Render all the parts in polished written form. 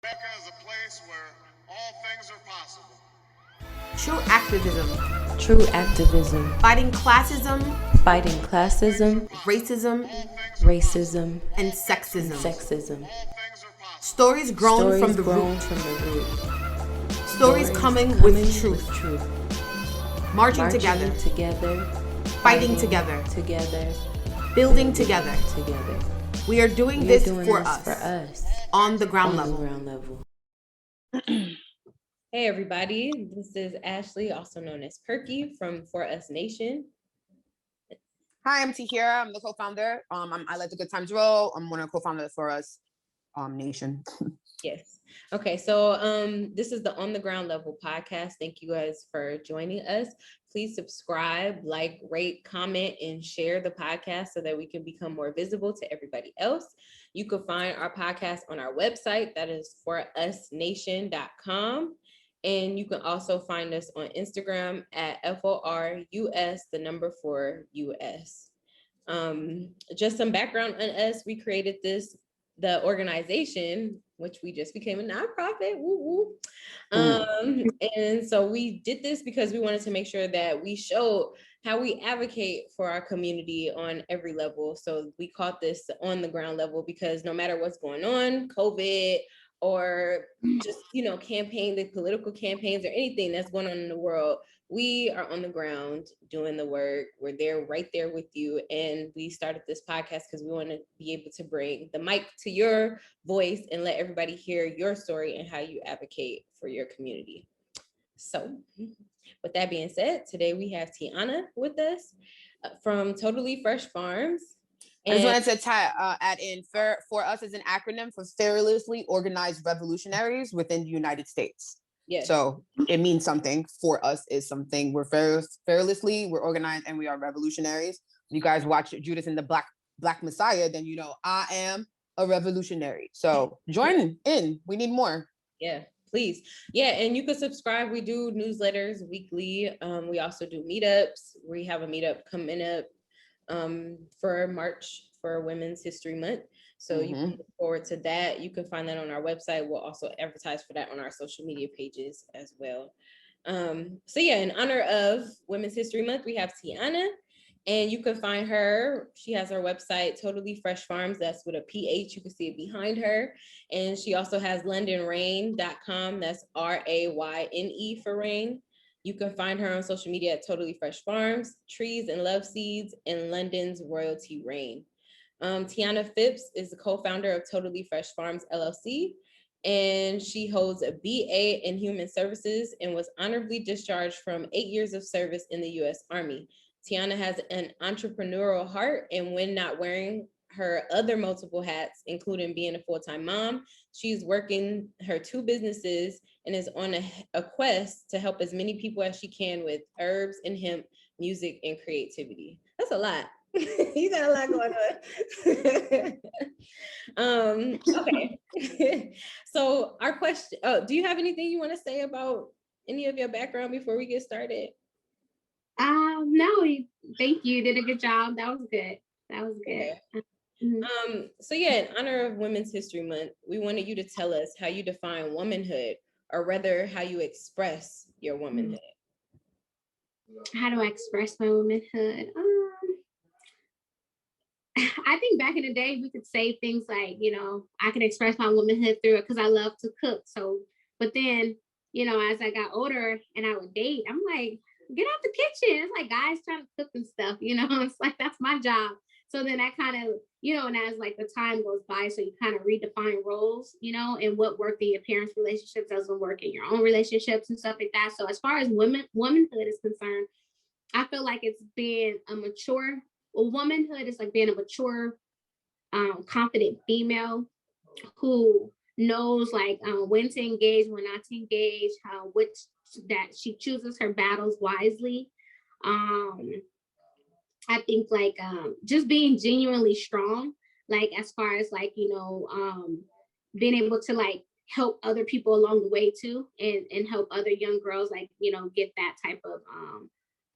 America is a place where all things are possible. True activism. True activism. Fighting classism. Fighting classism. Racism. Racism. And sexism. Sexism. Stories grown from the root. Stories coming with truth. Marching together. Fighting together. Building together. We are doing this for us. On the ground level. Hey everybody, this is Ashley, also known as Perky from For Us Nation. Hi, I'm Tahyira. I'm the co-founder. I Let the Good Times Roll. I'm one of the co-founders For Us Nation. Yes. Okay, so this is the On the Ground Level podcast. Thank you guys for joining us. Please subscribe, like, rate, comment, and share the podcast so that we can become more visible to everybody else. You can find our podcast on our website, that is forusnation.com. And you can also find us on Instagram at FORUS, the number 4US. Just some background on us. We created the organization, which we just became a nonprofit. Woo woo. And so we did this because we wanted to make sure that we showed how we advocate for our community on every level. So we called this On the Ground Level because no matter what's going on, COVID, or just, the political campaigns or anything that's going on in the world, we are on the ground doing the work. We're there, right there with you. And we started this podcast because we want to be able to bring the mic to your voice and let everybody hear your story and how you advocate for your community. So with that being said, today we have Tiana with us from Totally Fresh Farms. I just wanted to add in, for us is an acronym for Fearlessly Organized Revolutionaries within the United States. Yes. So it means something. For us is something. We're fearlessly, we're organized, and we are revolutionaries. You guys watch Judas and the Black Messiah, then you know I am a revolutionary. So join in. We need more. Yeah, please. Yeah, and you can subscribe. We do newsletters weekly. We also do meetups. We have a meetup coming up for March for Women's History Month. So you can look forward to that. You can find that on our website. We'll also advertise for that on our social media pages as well. So yeah, in honor of Women's History Month, we have Tiana, and you can find her. She has her website, Totally Fresh Farms. That's with a PH. You can see it behind her. And she also has LondonRain.com. That's RAYNE for rain. You can find her on social media at Totally Fresh Farms, Trees and Love Seeds, and London's Royalty Rain. Tiana Phipps is the co-founder of Totally Fresh Farms, LLC, and she holds a BA in Human Services and was honorably discharged from 8 years of service in the U.S. Army. Tiana has an entrepreneurial heart, and when not wearing her other multiple hats, including being a full-time mom, she's working her 2 businesses and is on a quest to help as many people as she can with herbs and hemp, music, and creativity. That's a lot. You got a lot going on. Okay. So our question, do you have anything you want to say about any of your background before we get started? No, thank you. You did a good job. That was good. Okay. So yeah, in honor of Women's History Month, we wanted you to tell us how you define womanhood, or rather how you express your womanhood. How do I express my womanhood? I think back in the day, we could say things like, I can express my womanhood through it because I love to cook. So, but then, as I got older and I would date, I'm like, get out the kitchen. It's like guys trying to cook and stuff, it's like, that's my job. So then that kind of, and as like the time goes by, so you kind of redefine roles, and what worked in your parents' relationships doesn't work in your own relationships and stuff like that. So as far as womanhood is concerned, I feel like it's being womanhood is like being a mature, confident female who knows like when to engage, when not to engage, that she chooses her battles wisely. I think like just being genuinely strong, like as far as like, being able to like help other people along the way too, and help other young girls like, get that type of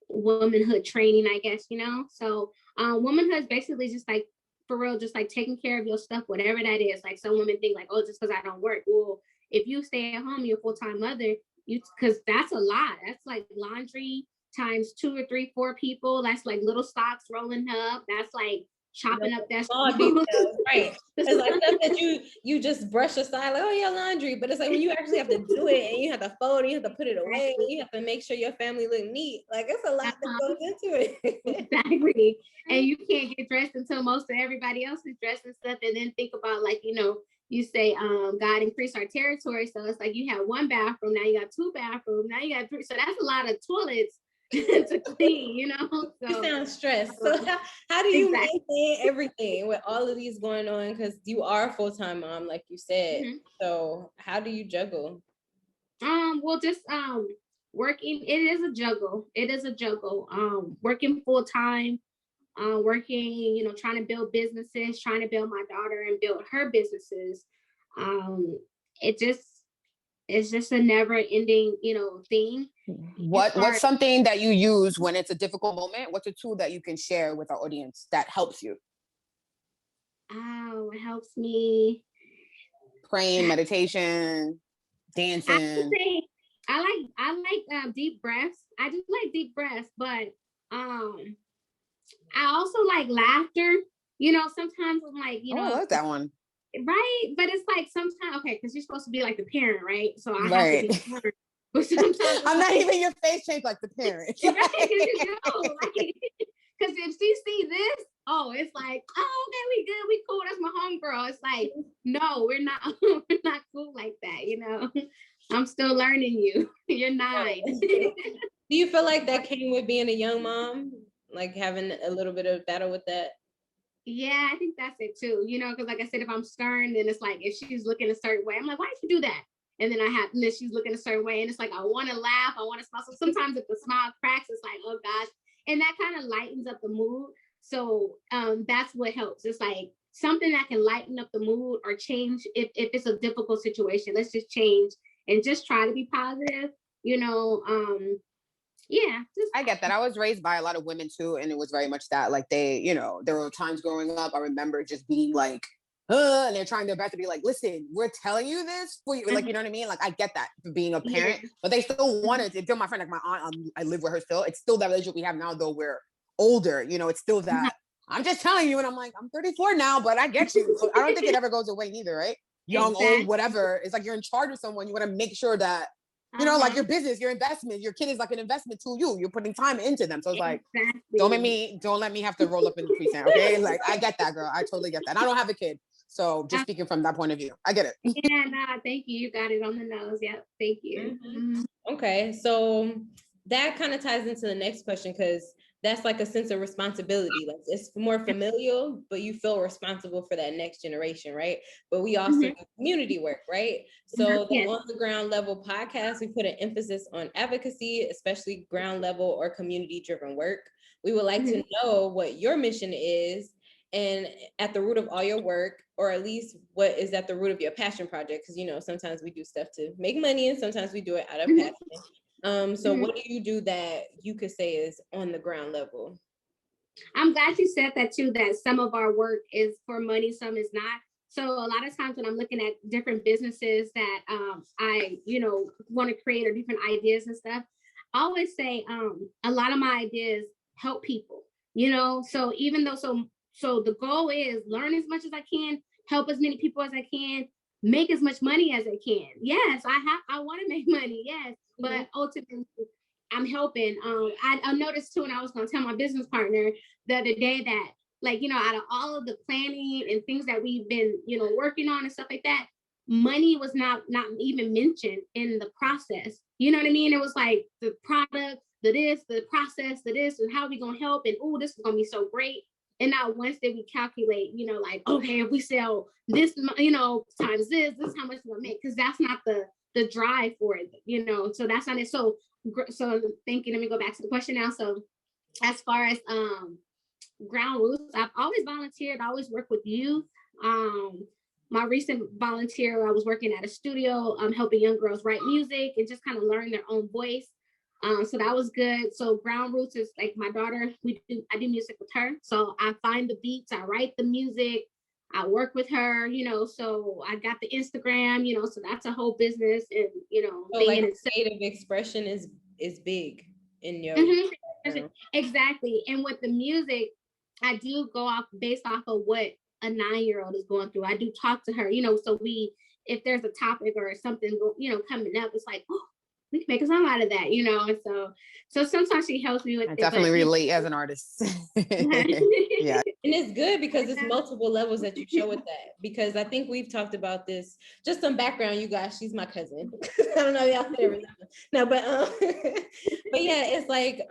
womanhood training, I guess, So womanhood is basically just like, for real, just like taking care of your stuff, whatever that is. Like some women think like, oh, just because I don't work. Well, if you stay at home, you're a full-time mother, because that's a lot. That's like laundry times 2 or 3, 4 people. That's like little socks rolling up. That's like chopping up that small details, right? It's like stuff that you just brush aside, like, oh yeah, laundry. But it's like when you actually have to do it and you have to fold and you have to put it away and you have to make sure your family look neat. Like it's a lot that goes into it. Exactly. And you can't get dressed until most of everybody else is dressed and stuff. And then think about, like, you say, God increased our territory. So it's like you have 1 bathroom, now you got 2 bathrooms, now you got 3. So that's a lot of toilets to clean, So you sound stressed. So how do you maintain everything with all of these going on? Because you are a full-time mom, like you said. Mm-hmm. So how do you juggle? Well, just working. It is a juggle. Working full-time, working, trying to build businesses, trying to build my daughter and build her businesses. It's just a never-ending, thing. What's something that you use when it's a difficult moment? What's a tool that you can share with our audience that helps you? Oh, it helps me. Praying, meditation, dancing. I like deep breaths. I just like deep breaths, but I also like laughter. Sometimes I'm like, I like that one. Right, but it's like sometimes, okay, because you're supposed to be like the parent, right? So I have to be smart. But sometimes I'm not even your face changed like the parent. Right, because if she see this, it's like, oh, okay, we good, we cool. That's my homegirl. It's like, no, we're not cool like that. I'm still learning you. You're 9. Do you feel like that came with being a young mom, like having a little bit of battle with that? Yeah, I think that's it too. Because like I said, if I'm stern, then it's like if she's looking a certain way, I'm like, why did you do that? And then then she's looking a certain way, and it's like I want to laugh, I want to smile. So sometimes if the smile cracks, it's like, oh gosh, and that kind of lightens up the mood. So that's what helps. It's like something that can lighten up the mood or change if it's a difficult situation. Let's just change and just try to be positive. Yeah, I get that. I was raised by a lot of women too, and it was very much that, like, they, there were times growing up, I remember just being like, and they're trying their best to be like, listen, we're telling you this for you, like, you know what I mean? Like, I get that for being a parent, but they still wanted to. Still, my friend, like my aunt, I live with her still. It's still that relationship we have now, though we're older. It's still that. I'm just telling you, and I'm like, I'm 34 now, but I get you. So I don't think it ever goes away neither, right? Young, old, whatever. It's like you're in charge of someone. You want to make sure that, like your business, your investment, your kid is like an investment to you. You're putting time into them. So it's like, don't let me have to roll up in the precinct, okay? Like, I get that, girl. I totally get that. And I don't have a kid. So just speaking from that point of view, I get it. Yeah, thank you. You got it on the nose. Yeah, thank you. Mm-hmm. Okay, so that kind of ties into the next question, because that's like a sense of responsibility. Like, it's more familial, but you feel responsible for that next generation, right? But we also do community work, right? So the On the Ground Level podcast, we put an emphasis on advocacy, especially ground level or community driven work. We would like to know what your mission is, and at the root of all your work, or at least what is at the root of your passion project. Because, sometimes we do stuff to make money and sometimes we do it out of passion. So what do you do that you could say is on the ground level? I'm glad you said that too, that some of our work is for money, some is not. So a lot of times when I'm looking at different businesses that I, want to create, or different ideas and stuff, I always say a lot of my ideas help people, so even though, so the goal is learn as much as I can, help as many people as I can, make as much money as I can. Yes, I want to make money. Yes, but ultimately I'm helping. I noticed too, and I was going to tell my business partner the other day that, like, out of all of the planning and things that we've been, working on and stuff like that, money was not even mentioned in the process. You know what I mean? It was like the product, the process, and how we going to help, and this is going to be so great. And not once did we calculate, like, okay, if we sell this, times this is how much we'll make, because that's not the drive for it, so that's not it. So thinking, let me go back to the question now. So as far as ground roots, I've always volunteered, I always work with youth. My recent volunteer, I was working at a studio, helping young girls write music and just kind of learn their own voice. So that was good. So ground roots is like my daughter, I do music with her. So I find the beats, I write the music, I work with her, so I got the Instagram, so that's a whole business and, So thing like in itself. creative expression is big in your Mhm. Exactly. And with the music, I do go off based off of what a 9-year-old is going through. I do talk to her, so if there's a topic or something, coming up, it's like, oh, we can make a song out of that, and so sometimes she helps me with I it. definitely But relate as an artist. Yeah. And it's good because it's multiple levels that you show with that. Because I think we've talked about this. Just some background, you guys. She's my cousin. I don't know y'all never know. No, but but yeah, it's like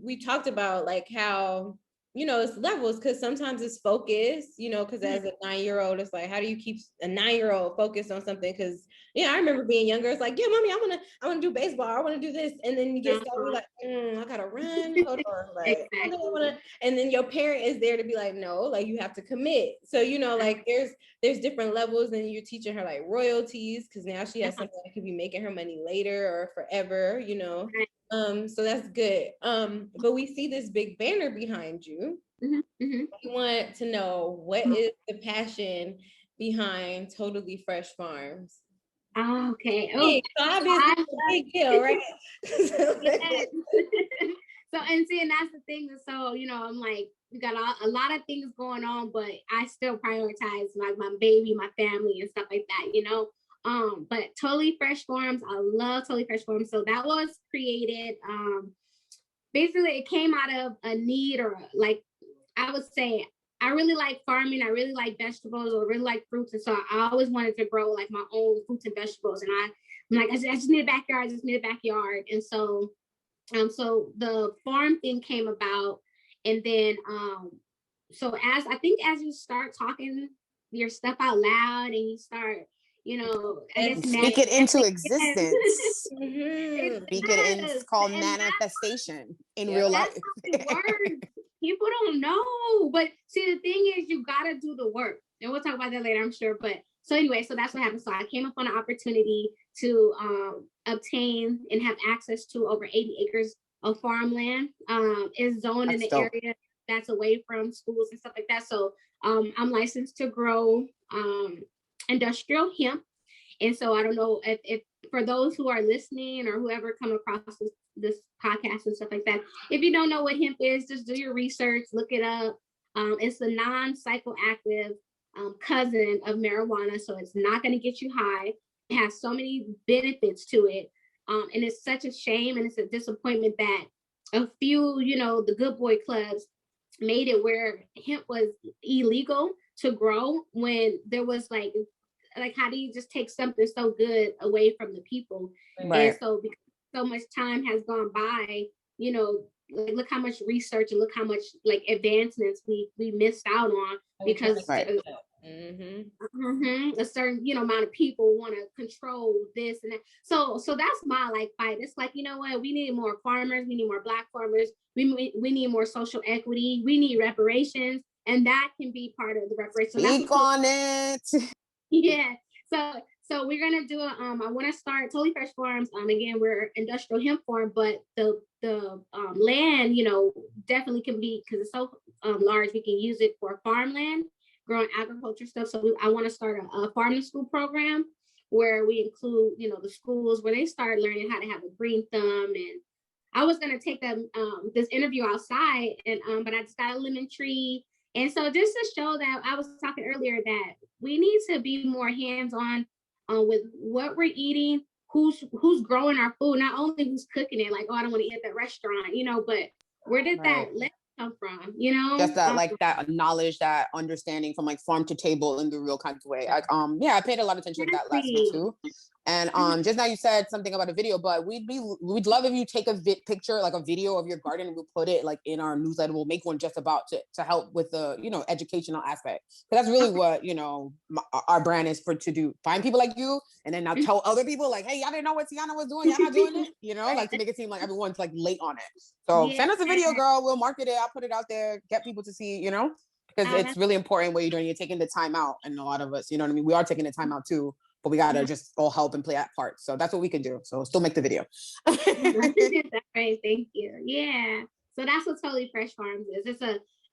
we talked about like how it's levels because sometimes it's focus. Because as a 9-year-old, it's like how do you keep a 9-year-old focused on something? Because I remember being younger. It's like, yeah, mommy, I want to do baseball. I want to do this, and then you get started like, I gotta run. Hold on, like, Exactly. and then your parent is there to be like, no, like you have to commit. So like there's different levels, and you're teaching her like royalties because now she has something that could be making her money later or forever. So that's good. But we see this big banner behind you. Mhm, mhm. We want to know what is the passion behind Totally Fresh Farms. Oh, okay. Oh, Big, so obviously it's a big deal, right? yes. So and see, and that's the thing. So I'm like, we got a lot of things going on, but I still prioritize like my baby, my family, and stuff like that. But Totally Fresh Farms, I love Totally Fresh Farms. So that was created. Basically, it came out of a need, or like I would say, I really like farming. I really like vegetables, or really like fruits, and so I always wanted to grow like my own fruits and vegetables. And I'm like, I just need a backyard. I just need a backyard. And so the farm thing came about, and then so as you start talking your stuff out loud, and you start, I guess Speak it into existence. Mhm. Speak it in. It's called And manifestation in Yeah. real life. that's how it works. People don't know, but see, the thing is, you gotta do the work, and we'll talk about that later, I'm sure. But so anyway, so that's what happened. So I came up on an opportunity to obtain and have access to over 80 acres of farmland. Is zoned in That's the dope. area that's away from schools and stuff like that. So I'm licensed to grow industrial hemp. And so I don't know if for those who are listening or whoever come across this podcast and stuff like that, if you don't know what hemp is, just do your research, look it up. It's a non-psychoactive cousin of marijuana, so it's not going to get you high. It has so many benefits to it, and it's such a shame and it's a disappointment that a few, the good boy clubs made it where hemp was illegal to grow when there was like how do you just take something so good away from the people? Right. And so because so much time has gone by, like, look how much research and look how much like advancements we missed out on because Right. a certain amount of people want to control this and that. So that's my like fight. It's like, you know what, we need more farmers, we need more Black farmers, we need more social equity, we need reparations, and that can be part of the reparations. Speak on it. Yeah. So we're gonna do I want to start Totally Fresh Farms. Again, we're industrial hemp farm, but the land, definitely can be, because it's so large, we can use it for farmland, growing agriculture stuff. So I want to start a farm to school program where we include, the schools where they start learning how to have a green thumb. And I was gonna take them this interview outside, and but I just got a lemon tree. And so just to show that, I was talking earlier that we need to be more hands-on with what we're eating, who's growing our food, not only who's cooking it, like, oh, I don't want to eat at that restaurant, but where did that let come from, Just that like that knowledge, that understanding from like farm to table in the real kind of way. I paid a lot of attention to that last week too. And just now you said something about a video, but we'd love if you take a picture, like a video of your garden, and we'll put it like in our newsletter. We'll make one just about to help with the educational aspect, because that's really what our brand is for, to do, find people like you, and then now tell other people like, hey, y'all didn't know what Tiana was doing, y'all not doing it, like to make it seem like everyone's like late on it. So send us a video, girl. We'll market it. I'll put it out there, get people to see, because it's really important what you're doing. You're taking the time out, and a lot of us, we are taking the time out too. But we gotta just all help and play that part. So that's what we can do. So still make the video. That's right. Thank you. Yeah. So that's what Totally Fresh Farms is.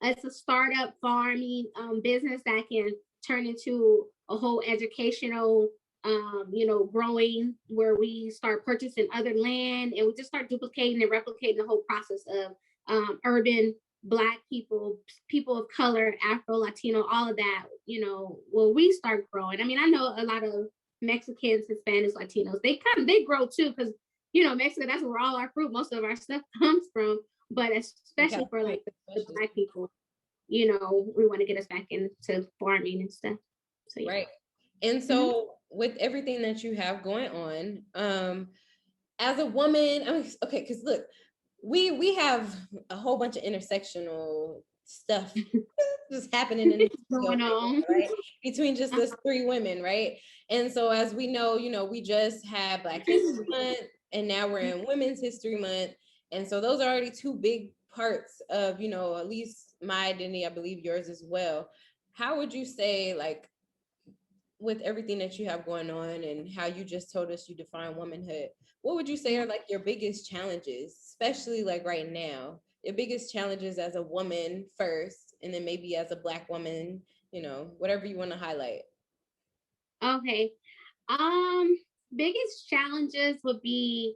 It's a startup farming business that can turn into a whole educational, growing, where we start purchasing other land, and we just start duplicating and replicating the whole process of urban Black people, people of color, Afro, Latino, all of that, will we start growing. I mean, I know a lot of Mexicans, Hispanics, Latinos, they grow too, because Mexico, that's where all our fruit, most of our stuff comes from. But especially for like the Black people, we want to get us back into farming and stuff. So yeah. Right. And so with everything that you have going on, as a woman, okay, because look, we have a whole bunch of intersectional stuff just happening in going on, right, between just us three women, right? And so as we know, we just had Black History Month, and now we're in Women's History Month. And so those are already two big parts of, at least my identity, I believe yours as well. How would you say, like, with everything that you have going on and how you just told us you define womanhood, what would you say are like your biggest challenges, especially like right now, your biggest challenges as a woman first, and then maybe as a Black woman, whatever you want to highlight? Okay. Biggest challenges would be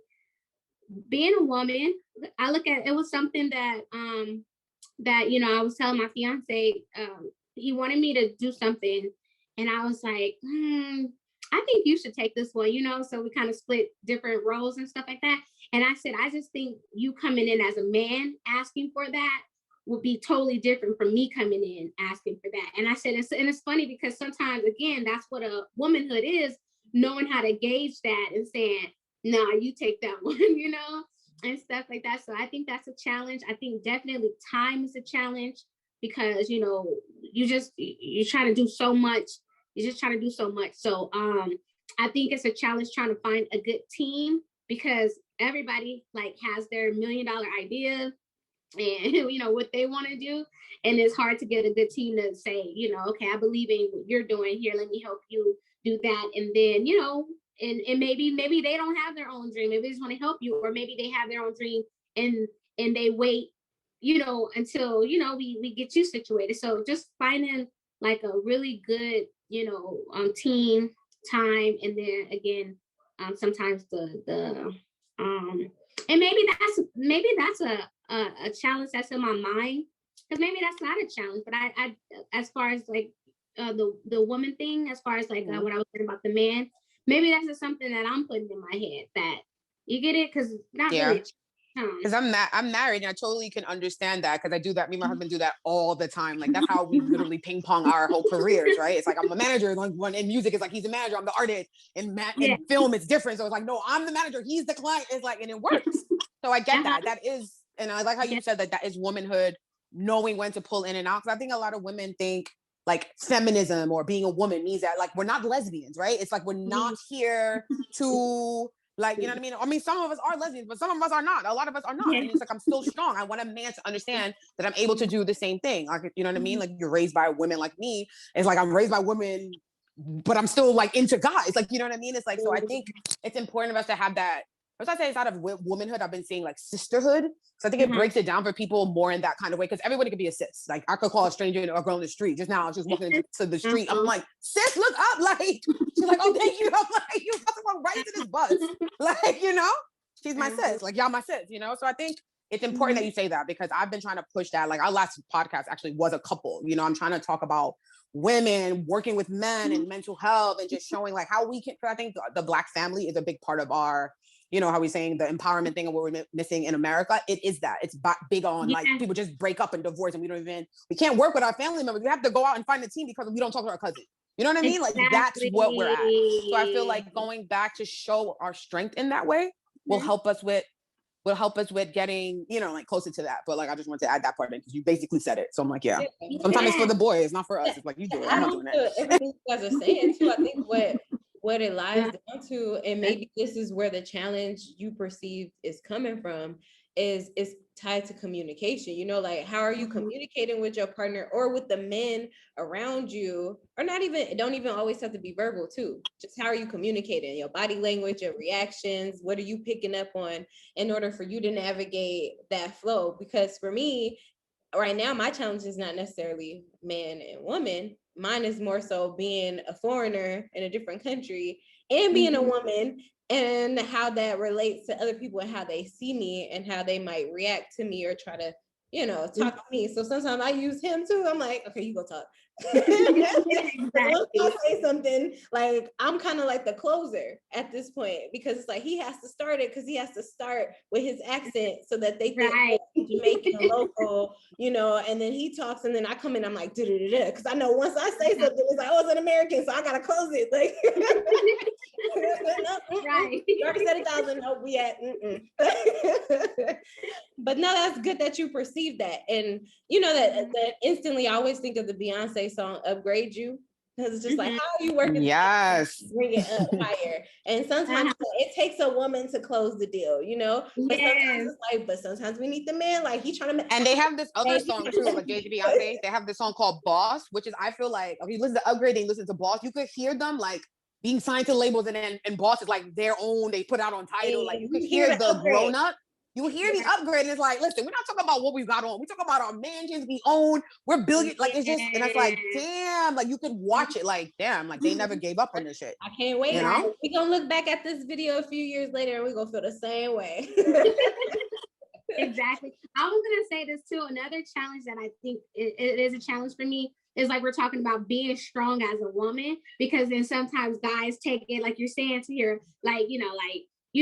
being a woman. I look at it was something that I was telling my fiance, he wanted me to do something, and I was like, I think you should take this one, so we kind of split different roles and stuff like that. And I said, I just think you coming in as a man asking for that would be totally different from me coming in asking for that. And I said, it's funny because sometimes, again, that's what a womanhood is, knowing how to gauge that and saying, nah, you take that one, and stuff like that. So I think that's a challenge. I think definitely time is a challenge, because, you try to do so much. You just try to do so much. So I think it's a challenge trying to find a good team, because everybody like has their $1 million idea and what they want to do, and it's hard to get a good team to say, okay, I believe in what you're doing here, let me help you do that. And then and maybe they don't have their own dream, maybe they just want to help you, or maybe they have their own dream and they wait until we get you situated. So just finding like a really good team, time, and then again sometimes the and maybe that's a challenge that's in my mind, because maybe that's not a challenge, but I as far as like the woman thing, as far as like what I was saying about the man, maybe that's just something that I'm putting in my head, that you get it, because not really. Because I'm married, and I totally can understand that, because I do that. Me and my husband do that all the time. Like, that's how we literally ping pong our whole careers, right? It's like, I'm a manager. One in music is like he's a manager, I'm the artist. In film, it's different. So it's like, no, I'm the manager, he's the client. It's like, and it works. So I get that. That is, and I like how you said that is womanhood, knowing when to pull in and out. Because I think a lot of women think like feminism or being a woman means that like we're not lesbians, right? It's like we're not here to. Like, you know what I mean? I mean, some of us are lesbians, but some of us are not. A lot of us are not. And it's like, I'm still strong. I want a man to understand that I'm able to do the same thing. Like, you know what I mean? Like, you're raised by women like me. It's like, I'm raised by women, but I'm still like into guys. Like, you know what I mean? It's like, so I think it's important of us to have that. As I say, it's out of womanhood, I've been seeing like sisterhood. So I think it breaks it down for people more in that kind of way, because everybody could be a sis. Like, I could call a stranger or a girl in the street. Just now, I was just walking into the street. I'm like, sis, look up. Like, she's like, oh, thank you. I'm like, you about to walk right into this bus. Like, she's my sis. Like, y'all my sis, So I think it's important that you say that, because I've been trying to push that. Like, our last podcast actually was a couple. I'm trying to talk about women working with men and mental health, and just showing like how we can. I think the Black family is a big part of our, how we're saying the empowerment thing and what we're missing in America. It is that it's big on like people just break up and divorce, and we can't work with our family members. We have to go out and find a team because we don't talk to our cousin. You know what I mean? Like, that's what we're at. So I feel like going back to show our strength in that way will help us with getting, like closer to that. But like, I just want to add that part in, because you basically said it. So I'm like, sometimes it's for the boys, not for us. It's like, you do it. I'm not doing it. Everything you guys are saying too, I think what it lies down to, and maybe this is where the challenge you perceived is coming from, is tied to communication. Like, how are you communicating with your partner or with the men around you, or don't even always have to be verbal too. Just how are you communicating? Your body language, your reactions, what are you picking up on in order for you to navigate that flow? Because for me right now, my challenge is not necessarily man and woman. mine is more so being a foreigner in a different country and being a woman, and how that relates to other people and how they see me and how they might react to me or try to, you know, talk to me. So sometimes I use him too. I'm like, okay, you go talk. Once I say something, like I'm kind of like the closer at this point, because it's like he has to start it, because he has to start with his accent so that they think Jamaican local, you know, and then he talks and then I come in, I'm like, because I know once I say something, it's like, oh, it's an American, so I gotta close it. Like, right. 37,000, no, we at. But no, that's good that you perceive that. And you know that instantly I always think of the Beyonce song Upgrade You, because it's just like, how are you working to bring it up higher? And sometimes it takes a woman to close the deal, you know, but sometimes it's like, but sometimes we need the man, like he trying to and they have this other song too, like Beyonce, they have this song called Boss, which is, I feel like, if you listen to Upgrade and listen to Boss, you could hear them like being signed to labels, and Boss is like their own, they put out on Tidal, like you could hear the grown up. You hear the upgrade, and it's like, listen, we're not talking about what we got on. We talk about our mansions we own. We're billion, like it's just, and it's like, damn, like you could watch it, like damn, like they never gave up on this shit. I can't wait. You know, we're gonna look back at this video a few years later, and we're gonna feel the same way. Exactly. I was gonna say this too. Another challenge that I think it is a challenge for me is like we're talking about being strong as a woman, because then sometimes guys take it, like you're saying, to hear, like, you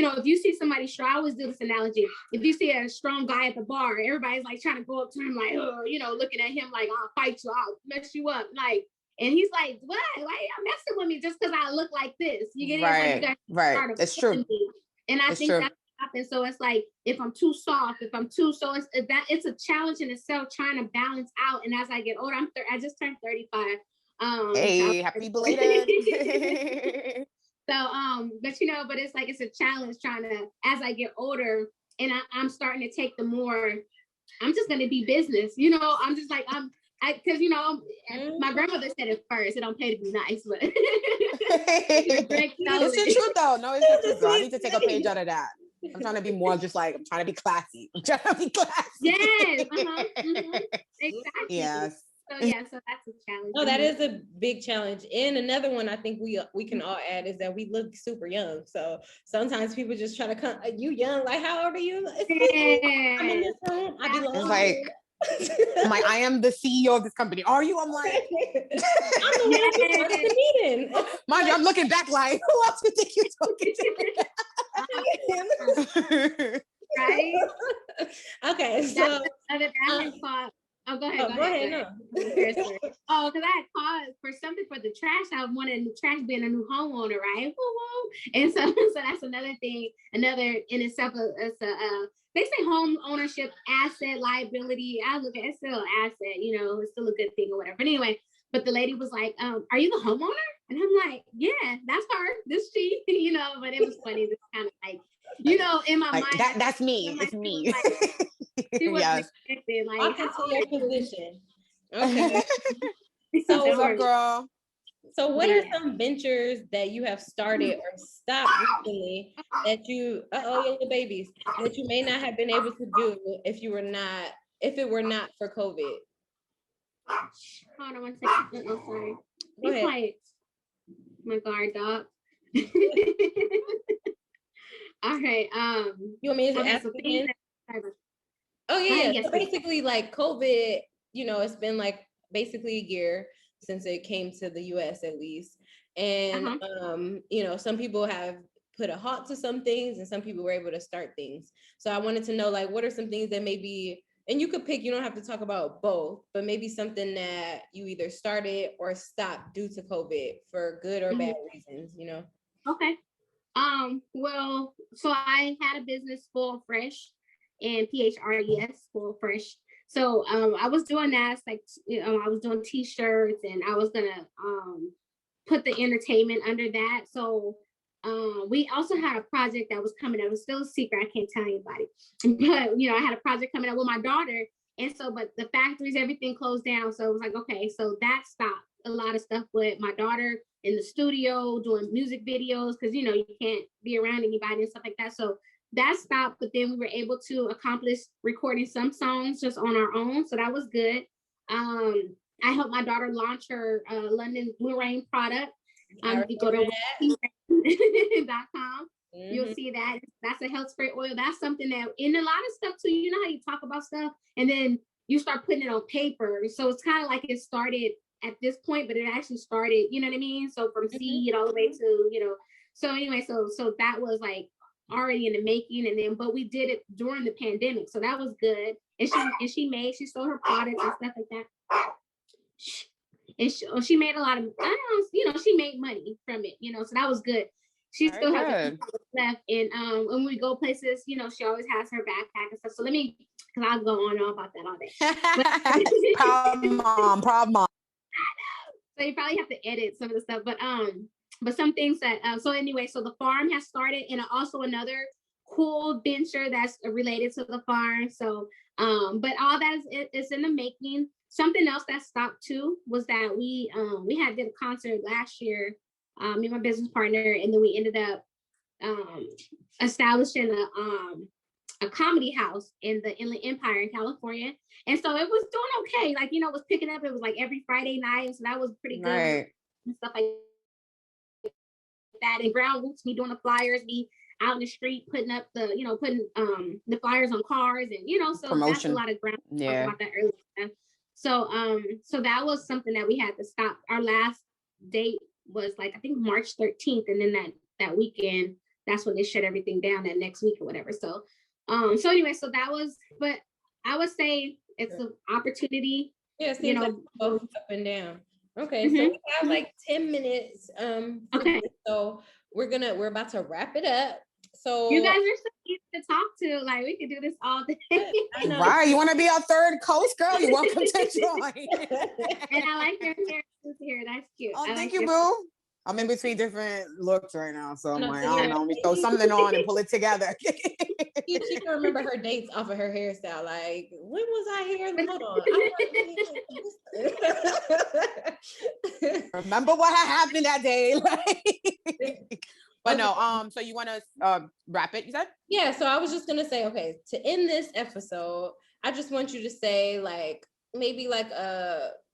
know, if you see somebody strong, I always do this analogy. If you see a strong guy at the bar, everybody's like trying to go up to him, like, oh, you know, looking at him like, I'll fight you, I'll mess you up. Like, and he's like, what? Like, I'm messing with me just because I look like this. You get it? Like, right. It's true. And I think that's what happens. So it's like, if I'm too soft, so it's a challenge in itself trying to balance out. And as I get older, I just turned 35. Hey, happy belated. So, but you know, but it's like, it's a challenge trying to, as I get older and I'm starting to take the more, I'm just going to be business, you know, I'm just like, cause you know, my grandmother said it first, it don't pay to be nice, but. It's the truth though. No, it's the truth. I need to take a page out of that. I'm trying to be more just like, I'm trying to be classy. I'm trying to be classy. Yes. Exactly. Yes. So yeah, so that's a challenge. No, that is a big challenge. And another one I think we can all add is that we look super young. So sometimes people just try to come, you young, like how old are you? I'm in this room. I belong. It's like, I'm like, I am the CEO of this company. Are you? I'm like, I'm the one who started the meeting. Mind you, I'm looking back like, who else do you think you're talking to? Right? Okay, so go ahead. No. Oh, because I had called for something for the trash. I wanted the trash being a new homeowner, right? Woo-woo. And so that's another thing. Another in itself, they say home ownership, asset, liability. I look at it's still an asset, you know, it's still a good thing or whatever. But anyway, but the lady was like, are you the homeowner? And I'm like, yeah, that's her. This she, you know. But it was funny. This kind of like, you know, in my like, mind, that's me. It's me. She was yes. expecting, like, I'll continue your position. Okay. So what's up, girl? So what are some ventures that you have started or stopped recently that you, your babies, that you may not have been able to do if it were not for COVID? Hold on one second. Oh, sorry. Go ahead. Quiet. My guard dog. All right. You want me to ask again? Oh yeah. Yes, so basically, like COVID, you know, it's been like basically a year since it came to the US at least. And you know, some people have put a halt to some things and some people were able to start things. So I wanted to know, like, what are some things that maybe, and you could pick, you don't have to talk about both, but maybe something that you either started or stopped due to COVID for good or bad reasons, you know? Okay. Well, so I had a business, Spoil Fresh, and PHRES, Spoil Fresh. So I was doing that. It's like, you know, I was doing t-shirts and I was gonna put the entertainment under that. So we also had a project that was coming up. It was still a secret. I can't tell anybody. But, you know, I had a project coming up with my daughter. And so, but the factories, everything closed down. So it was like, okay, so that stopped a lot of stuff with my daughter in the studio doing music videos, because, you know, you can't be around anybody and stuff like that. So that stopped, but then we were able to accomplish recording some songs just on our own. So that was good. I helped my daughter launch her London Blue Rain product. You go to .com. You'll see that. That's a health spray oil. That's something that, in a lot of stuff too, you know how you talk about stuff and then you start putting it on paper. So it's kind of like it started at this point, but it actually started, you know what I mean? So from seed all the way to, you know, so anyway, so that was like already in the making, and then but we did it during the pandemic, so that was good. And she sold her products and stuff like that. And she made a lot of, I don't know, you know, she made money from it, you know, so that was good. She still has a few left, and when we go places, you know, she always has her backpack and stuff. So because I'll go on and on about that all day. Proud mom. So you probably have to edit some of the stuff, but some things that so anyway, so the farm has started, and also another cool venture that's related to the farm. So but all that is in the making. Something else that stopped too was that we did a concert last year, me and my business partner, and then we ended up establishing a comedy house in the Inland Empire in California. And so it was doing okay. Like, you know, it was picking up. It was like every Friday night. And so that was pretty good. Right. And stuff like that. And ground roots, me doing the flyers, me out in the street, putting up the, you know, putting the flyers on cars, and, you know, so promotion. That's a lot of ground. Yeah. About that earlier. So, so that was something that we had to stop. Our last date was like, I think March 13th. And then that weekend, that's when they shut everything down, that next week or whatever. So, so anyway, so that was, but I would say it's an opportunity. Yeah, it seems, you know, like both up and down. Okay, so we have like 10 minutes. Okay. So we're about to wrap it up. So you guys are so easy to talk to. Like, we could do this all day. Right. You want to be our third coast girl? You're welcome to join. And I like your hair here. That's cute. Oh, thank you, boo. I'm in between different looks right now, so I'm like, I don't know, let me throw something on and pull it together. She can remember her dates off of her hairstyle. Like, when was I here? Hold on. Remember what had happened that day? But no, so you want to wrap it, you said? Yeah, so I was just gonna say, okay, to end this episode, I just want you to say, like, maybe like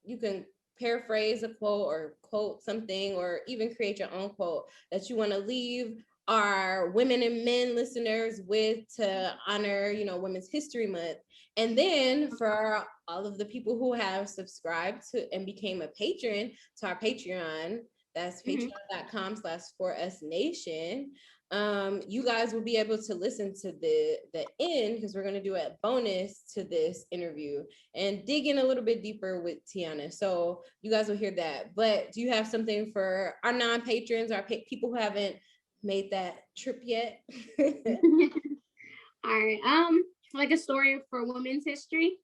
you can paraphrase a quote or quote something, or even create your own quote that you want to leave our women and men listeners with to honor, you know, Women's History Month. And then for all of the people who have subscribed to and became a patron to our Patreon, that's patreon.com/4usnation. You guys will be able to listen to the end, because we're going to do a bonus to this interview and dig in a little bit deeper with Tiana. So you guys will hear that. But do you have something for our non-patrons, our people who haven't made that trip yet? All right. Like a story for women's history?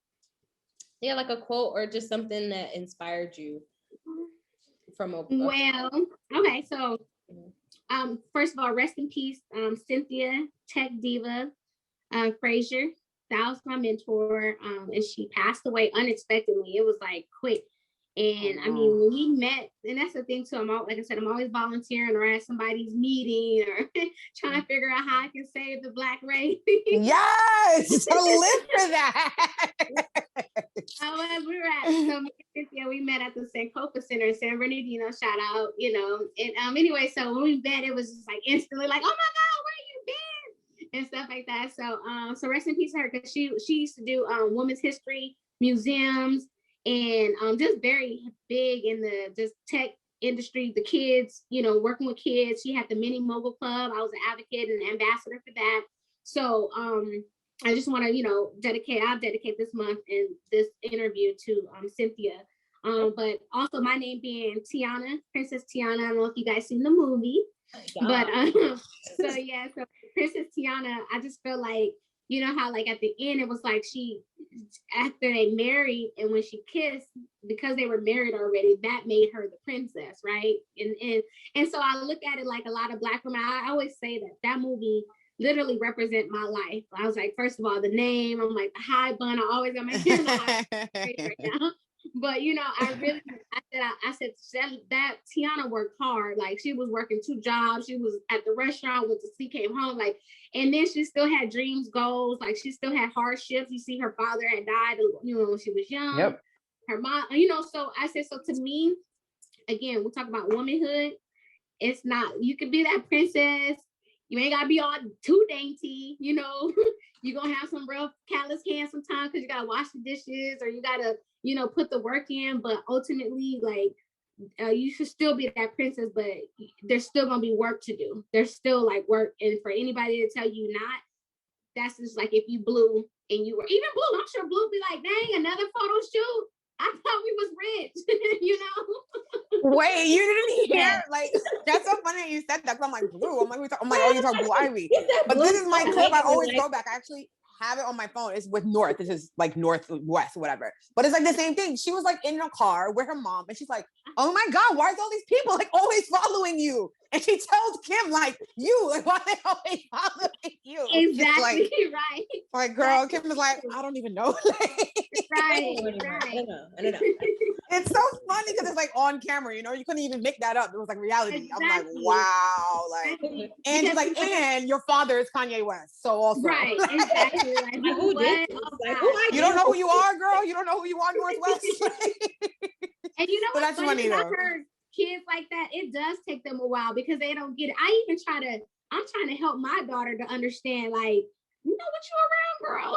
Yeah, like a quote or just something that inspired you from a well, okay, so first of all, rest in peace, Cynthia Tech Diva Frazier. That was my mentor, and she passed away unexpectedly. It was like quick. And I mean, when we met, and that's the thing too, like I said, I'm always volunteering or at somebody's meeting or trying to figure out how I can save the Black race. Yes, to live for that. We were at, so Cynthia, we met at the Sankofa Center in San Bernardino, shout out, you know, and anyway, so when we met, it was just like instantly like, oh my God, where you been? And stuff like that. So so rest in peace to her, because she used to do women's history museums, and just very big in the just tech industry, the kids, you know, working with kids. She had the Mini Mogul Club. I was an advocate and an ambassador for that. So I just want to, you know, I'll dedicate this month and this interview to Cynthia. But also my name being Tiana, Princess Tiana. I don't know if you guys seen the movie, but so yeah, so Princess Tiana, I just feel like, you know how like at the end it was like after they married and when she kissed, because they were married already, that made her the princess, right? And so I look at it like a lot of Black women. I always say that movie literally represent my life. I was like, first of all, the name, I'm like the high bun. I always got my hair in the high right now. But you know, I said that Tiana worked hard. Like she was working 2 jobs. She was at the restaurant with the she came home, like, and then she still had dreams, goals. Like she still had hardships. You see, her father had died, you know, when she was young. Yep. her mom, so I said, so to me, again, we talk about womanhood. It's not, you can be that princess. You ain't gotta be all too dainty, You're gonna have some rough, callous hands sometimes because you gotta wash the dishes or you gotta, put the work in. But ultimately, like, you should still be that princess, but there's still gonna be work to do. There's still like work, and for anybody to tell you not, that's just like if you Blue and you were even Blue. I'm sure Blue be like, dang, another photo shoot. I thought we was rich, Wait, you didn't hear? Yeah. Like, that's so funny that you said that. 'Cause I'm like, Blue. Oh, you talking Blue Ivy. But Blue this is my so clip. I always like- go back. I actually have it on my phone. It's with North. This is like Northwest, whatever. But it's like the same thing. She was like in a car with her mom, and she's like, "Oh my God, why is all these people like always following you?" And she tells Kim, like, why they always following you? Exactly, right. Like, girl, Kim is like, I don't even know. Right. I don't know. It's so funny because it's like on camera, you couldn't even make that up. It was like reality. I'm like, Exactly. wow. Like, and she's like, and your father is Kanye West. So also. Right, exactly. Like, Who did? You don't know who you are, girl? You don't know who you are, Northwest? And you know But what's that's funny, I've though. heard kids like that, it does take them a while because they don't get it. I'm trying to help my daughter to understand, like, you know what you around, girl.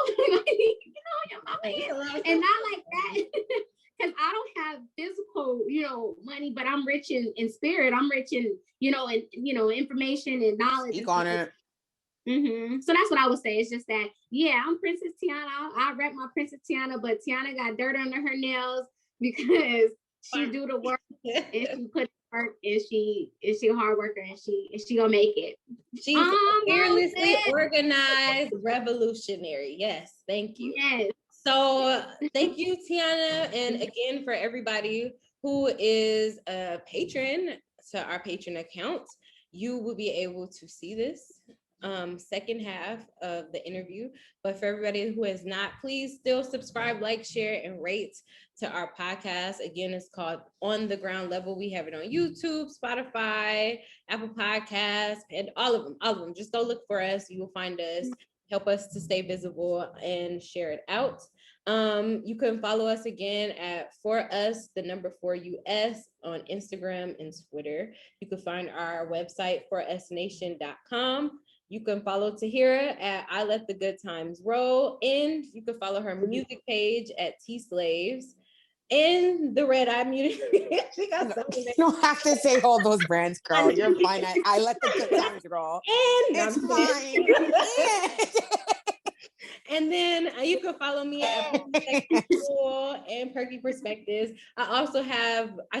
Your mama is. And not like that. Because I don't have physical, money, but I'm rich in spirit. I'm rich in, information and knowledge. Speak on it. So that's what I would say. It's just that, yeah, I'm Princess Tiana. I rep my Princess Tiana, but Tiana got dirt under her nails because she do the work and she put work and she a hard worker and she gonna make it. She's fearlessly organized revolutionary. Yes, thank you. Yes. So thank you, Tiana, and again for everybody who is a patron to our patron account, you will be able to see this second half of the interview. But for everybody who has not, please still subscribe, like, share, and rate to our podcast. Again, it's called On the Ground Level. We have it on YouTube, Spotify, Apple Podcasts, and all of them. Just go look for us. You will find us. Help us to stay visible and share it out. You can follow us again at 4us4us on Instagram and Twitter. You can find our website 4usnation.com. You can follow Tahyira at I Let the Good Times Roll, and you can follow her music page at T Slaves. And the Red Eye Music. She got something. You don't have to say all those brands, girl. You're fine. I let the good times roll. And it's fine. And then you can follow me at Perky School and Perky Perspectives. I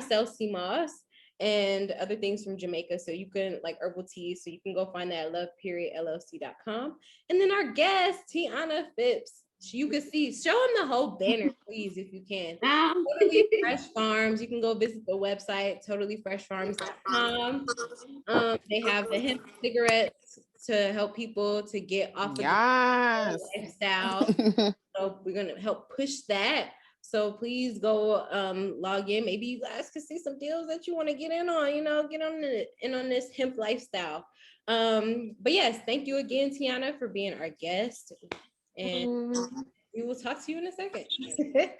sell CMOS and other things from Jamaica. So you can like herbal teas. So you can go find that at love.llc.com. And then our guest, Tiana Phipps. You can see, show them the whole banner, please, if you can. Totally Fresh Farms. You can go visit the website, totallyfreshfarms.com. They have the hemp cigarettes to help people to get off of the lifestyle. So we're gonna help push that. So please go log in. Maybe you guys can see some deals that you want to get in on, get on this hemp lifestyle. But yes, thank you again, Tiana, for being our guest. And we will talk to you in a second.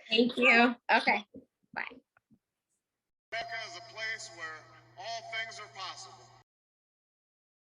Thank you. Okay. Bye. Mecca is a place where all things are possible.